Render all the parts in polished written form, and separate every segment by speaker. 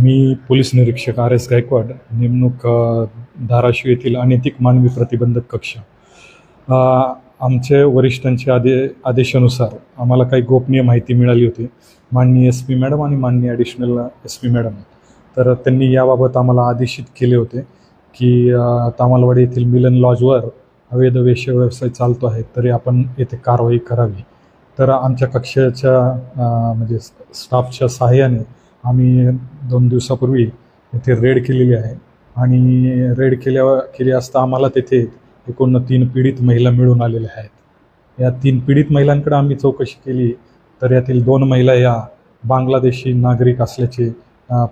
Speaker 1: मी police निरीक्षक RS Gaikwad, नेमणूक धाराशिव येथील अनैतिक मानवी प्रतिबंधक कक्ष. आमच्या वरिष्ठांच्या आदेशानुसार आम्हाला काही गोपनीय माहिती मिळाली होती. माननीय SP मॅडम आणि माननीय ॲडिशनल SP मॅडम तर त्यांनी याबाबत आम्हाला आदेशित केले होते की तामलवाडी येथील मिलन लॉजवर अवैध वेश्या व्यवसाय चालतो आहे, तरी आपण येथे कारवाई करावी. तर आमच्या कक्षाच्या म्हणजे स्टाफच्या सहाय्याने आम्ही 2 दिवसापूर्वी इथे रेड केलेली आहे आणि रेड केली असता आम्हाला तेथे एकूण 3 पीडित महिला मिळून आलेल्या आहेत. या 3 पीडित महिलांकडे आम्ही चौकशी केली तर यातील 2 महिला या बांगलादेशी नागरिक असल्याचे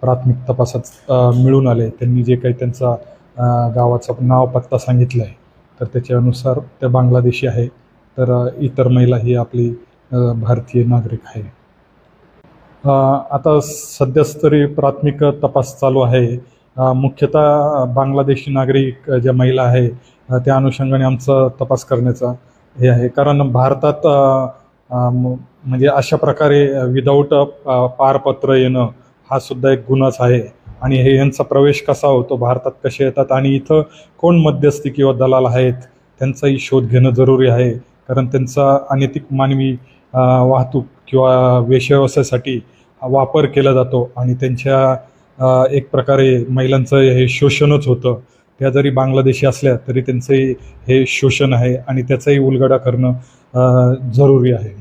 Speaker 1: प्राथमिक तपासात मिळून आले. त्यांनी जे काही त्यांचा गावाचं नाव पत्ता सांगितलं आहे तर त्याच्यानुसार त्या बांगलादेशी आहे, तर इतर महिला ही आपली भारतीय नागरिक आहे. आता सध्याच तरी प्राथमिक तपास चालू आहे. मुख्यतः बांगलादेशी नागरिक ज्या महिला आहे त्या अनुषंगाने आमचा तपास करण्याचा हे आहे, कारण भारतात म्हणजे अशा प्रकारे विदाऊट पारपत्र येणं हा सुद्धा एक गुन्हाच आहे. आणि हे यांचा प्रवेश कसा होतो, भारतात कसे येतात आणि इथं कोण मध्यस्थी किंवा दलाल आहेत त्यांचाही शोध घेणं जरुरी आहे, कारण त्यांचा अनैतिक मानवी वाहतूक किंवा वेश्याव्यवसायासाठी वापर केला जातो आणि त्यांच्या एक प्रकारे महिलांचं हे शोषणच होतं. त्या जरी बांगलादेशी असल्या तरी त्यांचंही हे शोषण आहे आणि त्याचाही उलगडा करणं जरुरी आहे.